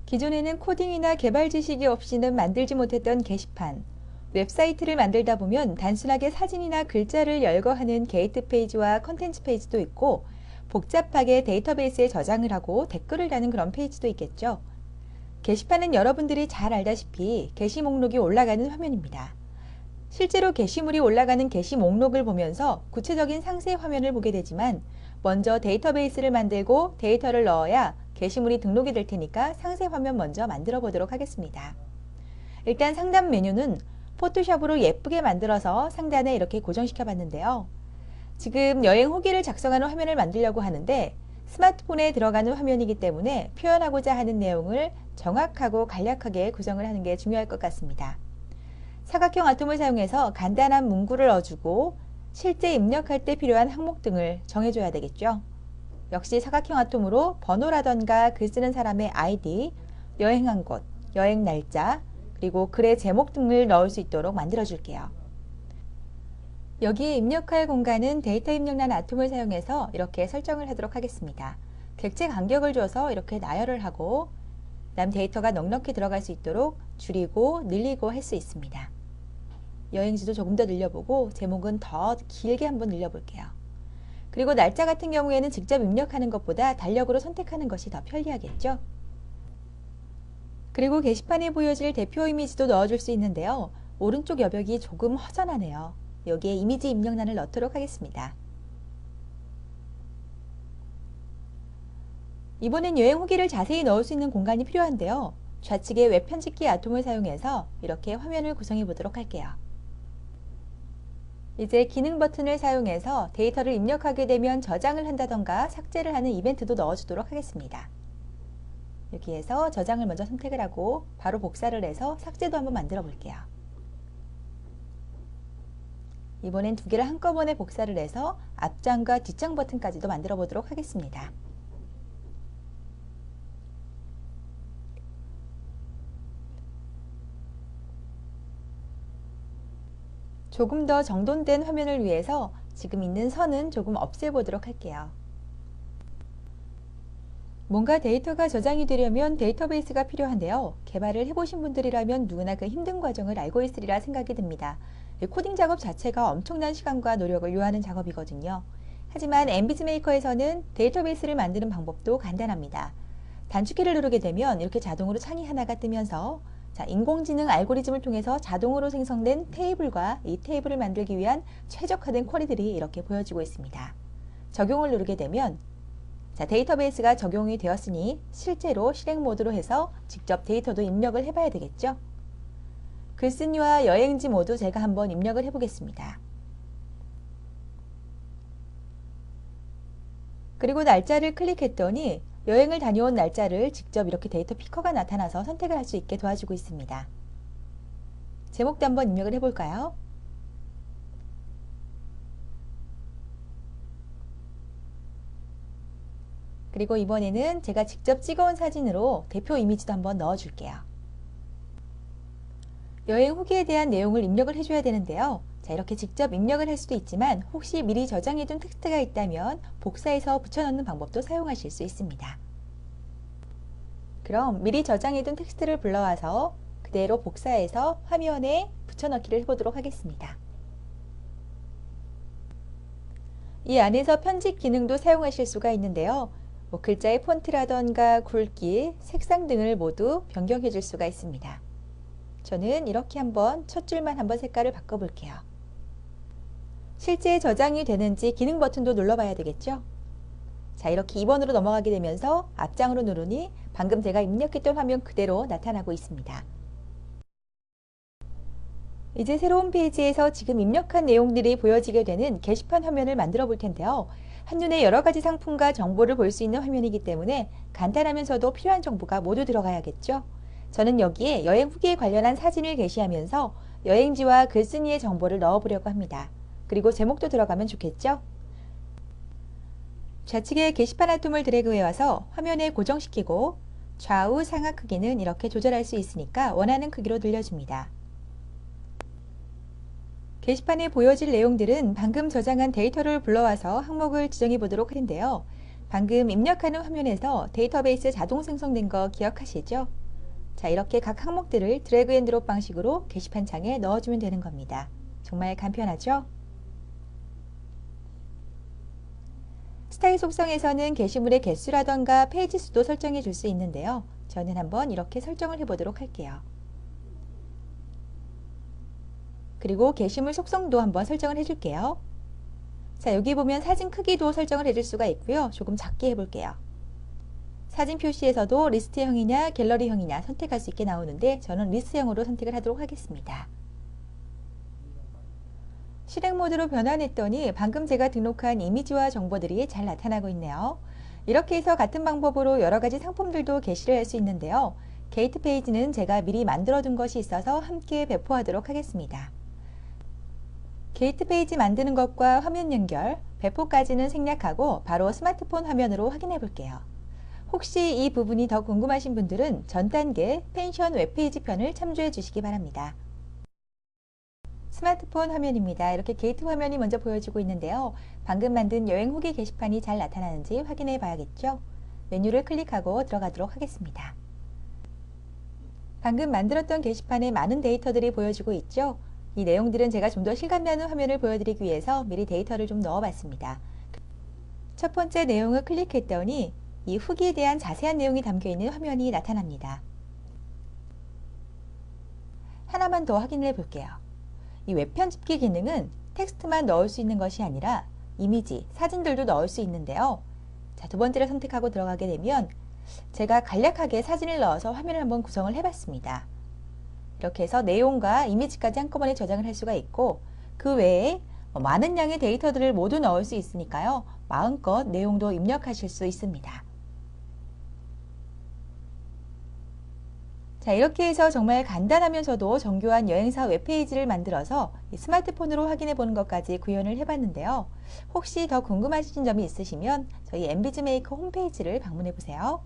기존에는 코딩이나 개발 지식이 없이는 만들지 못했던 게시판, 웹사이트를 만들다 보면 단순하게 사진이나 글자를 열거하는 게이트 페이지와 컨텐츠 페이지도 있고 복잡하게 데이터베이스에 저장을 하고 댓글을 다는 그런 페이지도 있겠죠. 게시판은 여러분들이 잘 알다시피 게시 목록이 올라가는 화면입니다. 실제로 게시물이 올라가는 게시 목록을 보면서 구체적인 상세 화면을 보게 되지만 먼저 데이터베이스를 만들고 데이터를 넣어야 게시물이 등록이 될 테니까 상세 화면 먼저 만들어 보도록 하겠습니다. 일단 상단 메뉴는 포토샵으로 예쁘게 만들어서 상단에 이렇게 고정시켜 봤는데요. 지금 여행 후기를 작성하는 화면을 만들려고 하는데 스마트폰에 들어가는 화면이기 때문에 표현하고자 하는 내용을 정확하고 간략하게 구성을 하는 게 중요할 것 같습니다. 사각형 아톰을 사용해서 간단한 문구를 넣어주고 실제 입력할 때 필요한 항목 등을 정해줘야 되겠죠. 역시 사각형 아톰으로 번호라던가 글 쓰는 사람의 아이디, 여행한 곳, 여행 날짜, 그리고 글의 제목 등을 넣을 수 있도록 만들어 줄게요. 여기에 입력할 공간은 데이터 입력란 아톰을 사용해서 이렇게 설정을 하도록 하겠습니다. 객체 간격을 줘서 이렇게 나열을 하고 그다음 데이터가 넉넉히 들어갈 수 있도록 줄이고 늘리고 할 수 있습니다. 여행지도 조금 더 늘려보고 제목은 더 길게 한번 늘려볼게요. 그리고 날짜 같은 경우에는 직접 입력하는 것보다 달력으로 선택하는 것이 더 편리하겠죠. 그리고 게시판에 보여질 대표 이미지도 넣어줄 수 있는데요. 오른쪽 여벽이 조금 허전하네요. 여기에 이미지 입력란을 넣도록 하겠습니다. 이번엔 여행 후기를 자세히 넣을 수 있는 공간이 필요한데요. 좌측에 웹 편집기 아톰을 사용해서 이렇게 화면을 구성해 보도록 할게요. 이제 기능 버튼을 사용해서 데이터를 입력하게 되면 저장을 한다던가 삭제를 하는 이벤트도 넣어주도록 하겠습니다. 여기에서 저장을 먼저 선택을 하고 바로 복사를 해서 삭제도 한번 만들어 볼게요. 이번엔 두 개를 한꺼번에 복사를 해서 앞장과 뒷장 버튼까지도 만들어 보도록 하겠습니다. 조금 더 정돈된 화면을 위해서 지금 있는 선은 조금 없애보도록 할게요. 뭔가 데이터가 저장이 되려면 데이터베이스가 필요한데요. 개발을 해보신 분들이라면 누구나 그 힘든 과정을 알고 있으리라 생각이 듭니다. 코딩 작업 자체가 엄청난 시간과 노력을 요하는 작업이거든요. 하지만 엠비즈 메이커에서는 데이터베이스를 만드는 방법도 간단합니다. 단축키를 누르게 되면 이렇게 자동으로 창이 하나가 뜨면서 인공지능 알고리즘을 통해서 자동으로 생성된 테이블과 이 테이블을 만들기 위한 최적화된 쿼리들이 이렇게 보여지고 있습니다. 적용을 누르게 되면 데이터베이스가 적용이 되었으니 실제로 실행 모드로 해서 직접 데이터도 입력을 해봐야 되겠죠. 글쓴이와 여행지 모두 제가 한번 입력을 해보겠습니다. 그리고 날짜를 클릭했더니 여행을 다녀온 날짜를 직접 이렇게 데이터 피커가 나타나서 선택을 할 수 있게 도와주고 있습니다. 제목도 한번 입력을 해볼까요? 그리고 이번에는 제가 직접 찍어온 사진으로 대표 이미지도 한번 넣어줄게요. 여행 후기에 대한 내용을 입력을 해줘야 되는데요. 이렇게 직접 입력을 할 수도 있지만 혹시 미리 저장해둔 텍스트가 있다면 복사해서 붙여넣는 방법도 사용하실 수 있습니다. 그럼 미리 저장해둔 텍스트를 불러와서 그대로 복사해서 화면에 붙여넣기를 해보도록 하겠습니다. 이 안에서 편집 기능도 사용하실 수가 있는데요. 글자의 폰트라던가 굵기, 색상 등을 모두 변경해 줄 수가 있습니다. 저는 이렇게 한번 첫 줄만 한번 색깔을 바꿔볼게요. 실제 저장이 되는지 기능 버튼도 눌러봐야 되겠죠? 이렇게 2번으로 넘어가게 되면서 앞장으로 누르니 방금 제가 입력했던 화면 그대로 나타나고 있습니다. 이제 새로운 페이지에서 지금 입력한 내용들이 보여지게 되는 게시판 화면을 만들어 볼 텐데요. 한눈에 여러 가지 상품과 정보를 볼 수 있는 화면이기 때문에 간단하면서도 필요한 정보가 모두 들어가야겠죠. 저는 여기에 여행 후기에 관련한 사진을 게시하면서 여행지와 글쓴이의 정보를 넣어보려고 합니다. 그리고 제목도 들어가면 좋겠죠? 좌측에 게시판 아톰을 드래그해와서 화면에 고정시키고 좌우 상하 크기는 이렇게 조절할 수 있으니까 원하는 크기로 늘려줍니다. 게시판에 보여질 내용들은 방금 저장한 데이터를 불러와서 항목을 지정해 보도록 하는데요. 방금 입력하는 화면에서 데이터베이스 자동 생성된 거 기억하시죠? 자, 이렇게 각 항목들을 드래그 앤 드롭 방식으로 게시판 창에 넣어주면 되는 겁니다. 정말 간편하죠? 스타일 속성에서는 게시물의 개수라던가 페이지 수도 설정해 줄 수 있는데요. 저는 한번 이렇게 설정을 해보도록 할게요. 그리고 게시물 속성도 한번 설정을 해줄게요. 자, 여기 보면 사진 크기도 설정을 해줄 수가 있고요. 조금 작게 해볼게요. 사진 표시에서도 리스트형이냐 갤러리형이냐 선택할 수 있게 나오는데 저는 리스트형으로 선택을 하도록 하겠습니다. 실행 모드로 변환했더니 방금 제가 등록한 이미지와 정보들이 잘 나타나고 있네요. 이렇게 해서 같은 방법으로 여러 가지 상품들도 게시를 할 수 있는데요. 게이트 페이지는 제가 미리 만들어 둔 것이 있어서 함께 배포하도록 하겠습니다. 게이트 페이지 만드는 것과 화면 연결, 배포까지는 생략하고 바로 스마트폰 화면으로 확인해 볼게요. 혹시 이 부분이 더 궁금하신 분들은 전 단계 펜션 웹페이지 편을 참조해 주시기 바랍니다. 스마트폰 화면입니다. 이렇게 게이트 화면이 먼저 보여지고 있는데요. 방금 만든 여행 후기 게시판이 잘 나타나는지 확인해 봐야겠죠. 메뉴를 클릭하고 들어가도록 하겠습니다. 방금 만들었던 게시판에 많은 데이터들이 보여지고 있죠. 이 내용들은 제가 좀 더 실감나는 화면을 보여드리기 위해서 미리 데이터를 좀 넣어봤습니다. 첫 번째 내용을 클릭했더니 이 후기에 대한 자세한 내용이 담겨있는 화면이 나타납니다. 하나만 더 확인해 볼게요. 이 웹편집기 기능은 텍스트만 넣을 수 있는 것이 아니라 이미지, 사진들도 넣을 수 있는데요. 자, 두 번째를 선택하고 들어가게 되면 제가 간략하게 사진을 넣어서 화면을 한번 구성을 해봤습니다. 이렇게 해서 내용과 이미지까지 한꺼번에 저장을 할 수가 있고 그 외에 많은 양의 데이터들을 모두 넣을 수 있으니까요. 마음껏 내용도 입력하실 수 있습니다. 자, 이렇게 해서 정말 간단하면서도 정교한 여행사 웹페이지를 만들어서 스마트폰으로 확인해 보는 것까지 구현을 해봤는데요. 혹시 더 궁금하신 점이 있으시면 저희 엠비즈메이커 홈페이지를 방문해 보세요.